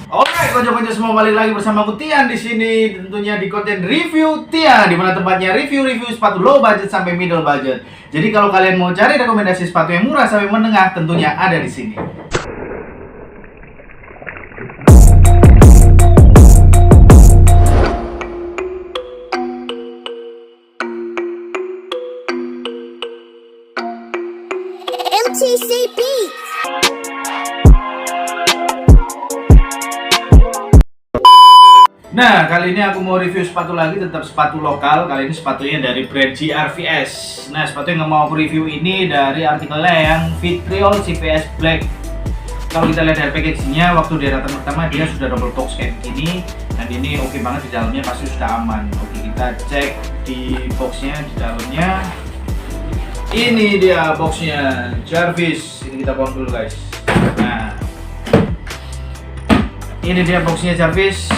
Oke, konco-konco semua, balik lagi bersama aku Tian di sini, tentunya di konten review Tian, di mana tempatnya review sepatu low budget sampai middle budget. Jadi kalau kalian mau cari rekomendasi sepatu yang murah sampai menengah, tentunya ada di sini. MTC Beats. Nah, kali ini aku mau review sepatu lagi, tetap sepatu lokal. Kali ini sepatunya dari brand GRVS. Nah, sepatu yang mau aku review ini dari artikelnya yang Vitriol CVS Black. Kalau kita lihat dari packagingnya, waktu dia datang pertama dia sudah double box kayak gini. Dan ini oke banget, di dalamnya pasti sudah aman. Oke, kita cek di boxnya, di dalamnya. Ini dia boxnya, Jarvis. Ini kita buang dulu guys. Nah, ini dia boxnya Jarvis.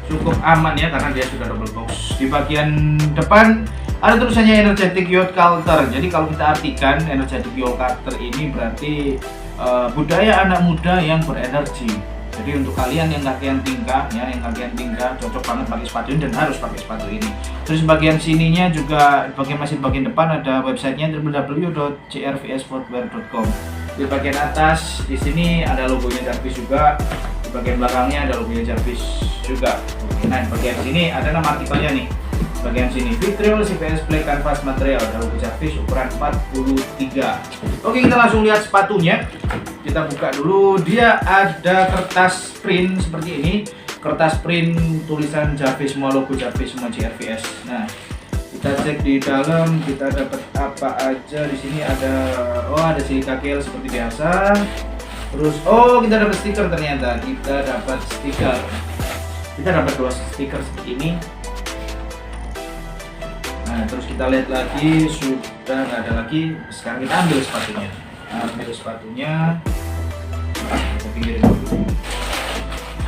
Cukup aman ya karena dia sudah double box. Di bagian depan ada tulisannya Energetic Youth Culture. Jadi kalau kita artikan Energetic Youth Culture ini berarti budaya anak muda yang berenergi. Jadi untuk kalian yang kakian tingkah ya, yang kakian tingkah cocok banget pakai sepatu ini dan harus pakai sepatu ini. Terus bagian sininya juga, bagian depan ada websitenya www.grvsfootwear.com. Di bagian atas di sini ada logonya Jarvis juga. Di bagian belakangnya ada logonya Jarvis juga. Nah, di bagian sini ada nama artikelnya nih. Bagian sini Vitriol CVS Black Canvas Material, ada logo Jarvis ukuran 43. Oke, kita langsung lihat sepatunya. Kita buka dulu. Dia ada kertas print seperti ini. Kertas print tulisan Jarvis semua, logo Jarvis semua GRVS. Nah, kita cek di dalam kita dapat apa aja. Di sini ada ada silika gel seperti biasa. Terus kita dapat stiker, ternyata kita dapat stiker. Kita dapat 2 stiker seperti ini. Nah, terus kita lihat lagi, sudah nggak ada lagi. Sekarang kita ambil sepatunya.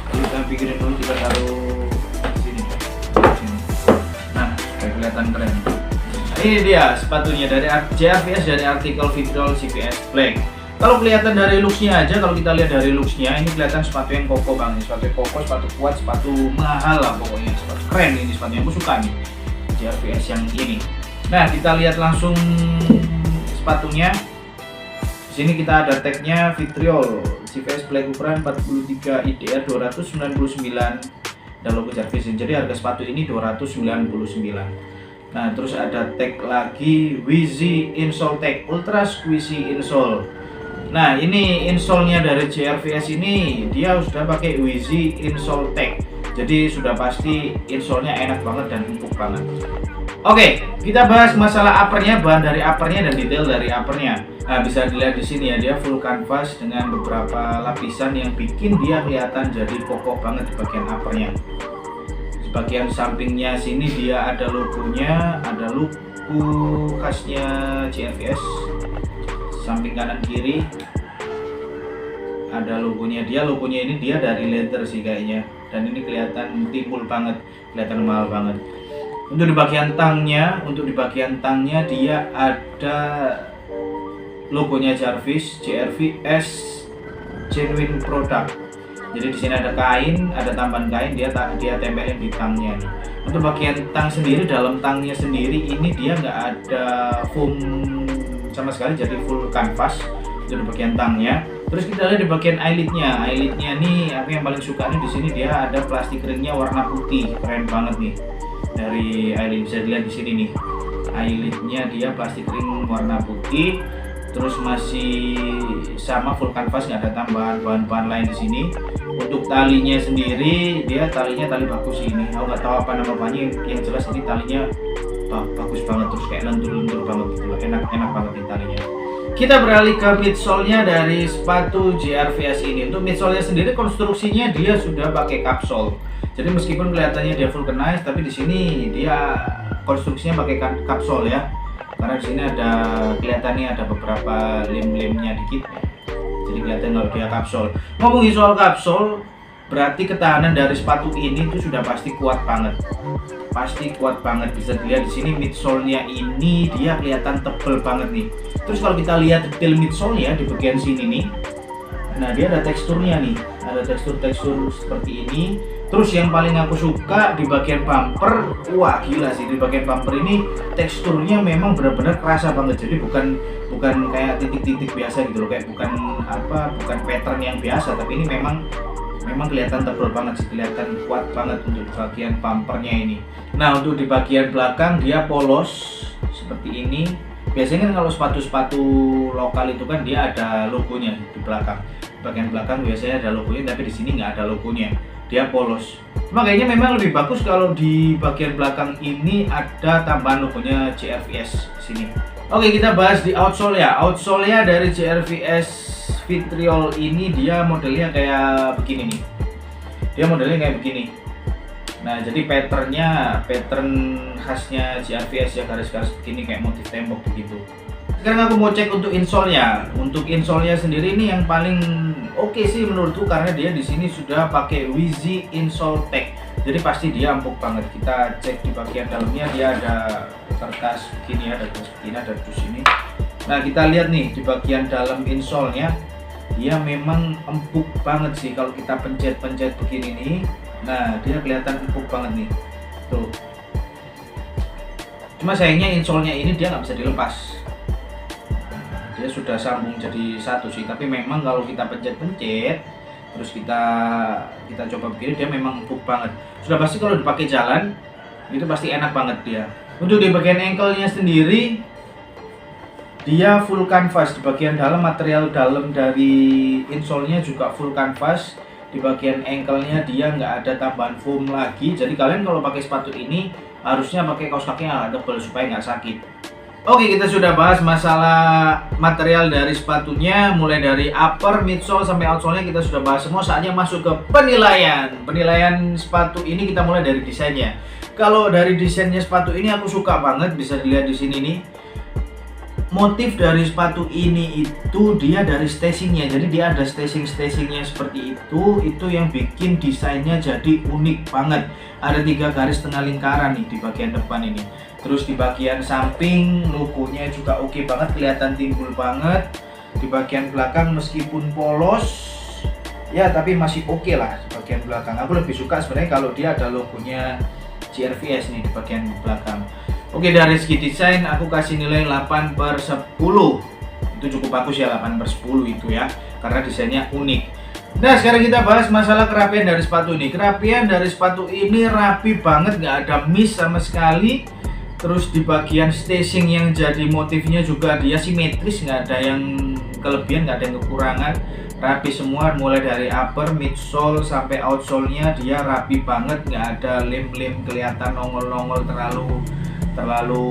Kita pinggirin dulu. Kita taruh di sini. Nah, supaya kelihatan keren. Nah, ini dia sepatunya dari GRVS, dari artikel Vitriol CVS Black. Kalau kelihatan dari looksnya aja, kalau kita lihat dari looksnya, ini kelihatan sepatu yang kokoh banget. Sepatu yang kokoh, sepatu kuat, sepatu mahal lah pokoknya. Sepatu keren ini sepatunya, aku suka nih GRVS yang ini. Nah, kita lihat langsung sepatunya. Di sini kita ada tagnya Vitriol CVS Black ukuran 43 IDR 299 dan logo Jarvis. Jadi harga sepatu ini 299. Nah, terus ada tag lagi Wheezy Insole Tag Ultra Squishy Insole. Nah, ini insole-nya dari GRVS ini dia sudah pakai Wheezy Insole Tag. Jadi sudah pasti insole-nya enak banget dan empuk banget. Oke, kita bahas masalah uppernya, bahan dari uppernya dan detail dari uppernya. Nah, bisa dilihat di sini ya, dia full canvas dengan beberapa lapisan yang bikin dia kelihatan jadi kokoh banget di bagian uppernya. Di bagian sampingnya sini dia ada logonya, ada logo khasnya GRVS. Samping kanan kiri ada logonya ini dia dari leather sih kayaknya, dan ini kelihatan timbul banget, kelihatan mahal banget. Untuk di bagian tangnya dia ada logonya Jarvis GRVS Genuine Product. Jadi di sini ada kain, ada tambahan kain, dia tempelin di tangnya nih. Untuk bagian tang sendiri, dalam tangnya sendiri ini dia nggak ada foam sama sekali, jadi full canvas untuk bagian tangnya. Terus kita lihat di bagian eyelidnya nih, aku yang paling suka nih di sini dia ada plastik ringnya warna putih, keren banget nih. Dari eyelid bisa dilihat di sini nih, eyelidnya dia plastik ring warna putih, terus masih sama full canvas, nggak ada tambahan bahan-bahan lain di sini. Untuk talinya sendiri dia talinya tali bagus ini, aku nggak tahu apa nama bahannya, yang jelas ini talinya bagus banget, terus kayak lentur-lentur banget gitu loh, enak banget di talinya. Kita beralih ke midsole-nya dari sepatu GRVS ini. Untuk midsole-nya sendiri konstruksinya dia sudah pakai kapsul. Jadi meskipun kelihatannya dia vulcanized, tapi di sini dia konstruksinya pakai kapsul ya. Karena di sini ada kelihatannya ada beberapa lem-lemnya dikit. Jadi kelihatan kalau dia kapsul. Ngomongin soal kapsul, berarti ketahanan dari sepatu ini itu sudah pasti kuat banget. Bisa dilihat di sini midsole-nya ini dia kelihatan tebel banget nih. Terus kalau kita lihat detail midsole-nya di bagian sini nih, nah dia ada teksturnya nih. ada tekstur-tekstur seperti ini. Terus yang paling aku suka di bagian bumper, wah gila sih, di bagian bumper ini teksturnya memang benar-benar kerasa banget. Jadi bukan kayak titik-titik biasa gitu loh, kayak bukan pattern yang biasa, tapi ini memang kelihatan tebal banget sih, kelihatan kuat banget untuk bagian bumpernya ini. Nah, untuk di bagian belakang dia polos seperti ini. Biasanya kan kalau sepatu-sepatu lokal itu kan dia ada logonya di belakang. Bagian belakang biasanya ada logonya, tapi di sini nggak ada logonya. Dia polos. Makanya memang lebih bagus kalau di bagian belakang ini ada tambahan logonya JRVS di sini. Oke, kita bahas di outsole ya. Outsole-nya dari JRVS Vitriol ini dia modelnya kayak begini nih. Dia modelnya kayak begini. Nah, jadi pattern khasnya JRVS ya, garis-garis begini kayak motif tembok begitu. Sekarang aku mau cek untuk insole-nya. Untuk insole-nya sendiri ini yang paling oke sih menurutku, karena dia di sini sudah pakai Wheezy Insole Tech. Jadi pasti dia empuk banget. Kita cek di bagian dalamnya, dia ada kertas begini, ada kertas begini, ada dus ini. Nah, kita lihat nih di bagian dalam insole-nya, dia memang empuk banget sih. Kalau kita pencet-pencet begini nih, nah dia kelihatan empuk banget nih. Tuh. Cuma sayangnya insole-nya ini dia nggak bisa dilepas. Dia sudah sambung jadi satu sih, tapi memang kalau kita pencet-pencet terus kita coba begini, dia memang empuk banget. Sudah pasti kalau dipakai jalan itu pasti enak banget dia. Untuk di bagian ankle-nya sendiri dia full canvas. Di bagian dalam, material dalam dari insole-nya juga full canvas. Di bagian ankle-nya dia nggak ada tambahan foam lagi. Jadi kalian kalau pakai sepatu ini harusnya pakai kaos kaki yang agak tebal supaya nggak sakit. Oke, kita sudah bahas masalah material dari sepatunya, mulai dari upper, midsole, sampai outsole-nya kita sudah bahas semua. Saatnya masuk ke penilaian. Penilaian sepatu ini kita mulai dari desainnya. Kalau dari desainnya sepatu ini aku suka banget, bisa dilihat di sini nih. Motif dari sepatu ini itu dia dari stashingnya, jadi dia ada stashingnya seperti itu yang bikin desainnya jadi unik banget. Ada 3 garis tengah lingkaran nih di bagian depan ini. Terus di bagian samping logonya juga oke banget, kelihatan timbul banget. Di bagian belakang meskipun polos ya, tapi masih oke lah di bagian belakang. Aku lebih suka sebenarnya kalau dia ada logonya JRVS nih di bagian belakang. Oke, dari segi desain aku kasih nilai 8/10. Itu cukup bagus ya, 8/10 itu ya, karena desainnya unik. Nah, sekarang kita bahas masalah kerapian dari sepatu ini. Kerapian dari sepatu ini rapi banget, nggak ada miss sama sekali. Terus di bagian stashing yang jadi motifnya juga dia simetris, nggak ada yang kelebihan, nggak ada yang kekurangan. Rapi semua, mulai dari upper, midsole, sampai outsole-nya dia rapi banget, nggak ada lem-lem kelihatan nongol-nongol terlalu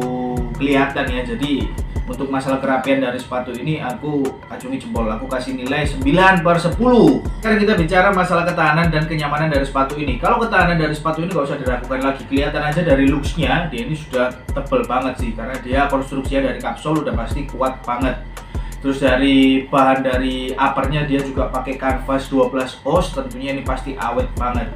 kelihatan ya. Jadi untuk masalah kerapian dari sepatu ini aku acungi jempol, aku kasih nilai 9/10. Sekarang kita bicara masalah ketahanan dan kenyamanan dari sepatu ini. Kalau ketahanan dari sepatu ini gak usah diragukan lagi, kelihatan aja dari looks-nya, dia ini sudah tebel banget sih, karena dia konstruksinya dari kapsul udah pasti kuat banget. Terus dari bahan dari uppernya dia juga pakai canvas 12 oz, tentunya ini pasti awet banget.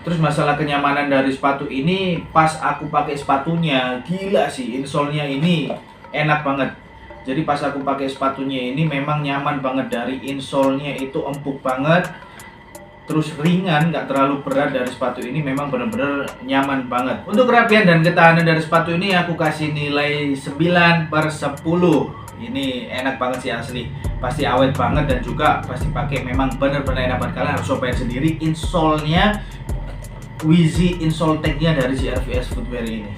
Terus masalah kenyamanan dari sepatu ini, pas aku pakai sepatunya, gila sih, insole-nya ini enak banget. Jadi pas aku pakai sepatunya ini memang nyaman banget, dari insole-nya itu empuk banget. Terus ringan, nggak terlalu berat dari sepatu ini, memang benar-benar nyaman banget. Untuk kerapian dan ketahanan dari sepatu ini aku kasih nilai 9/10. Ini enak banget sih asli, pasti awet banget dan juga pasti pakai, memang benar-benar enak banget. Kalian harus cobain sendiri insole-nya, Wheezy Insole Tech-nya dari JRVS Footwear ini.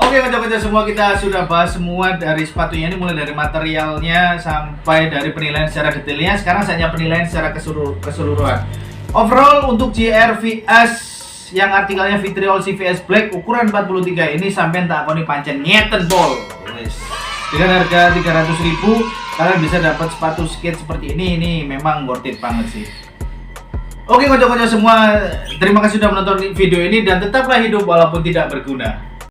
Oke, kawan-kawan semua, kita sudah bahas semua dari sepatunya ini, mulai dari materialnya sampai dari penilaian secara detailnya. Sekarang saatnya penilaian secara keseluruhan. Overall untuk JRVS yang artikelnya Vitriol CVS Black ukuran 43 ini sampai tak koni pancen ngeten bol. Dengan harga 300.000 kalian bisa dapat sepatu skate seperti ini memang worth it banget sih. Oke, kocok-kocok semua, terima kasih sudah menonton video ini dan tetaplah hidup walaupun tidak berguna.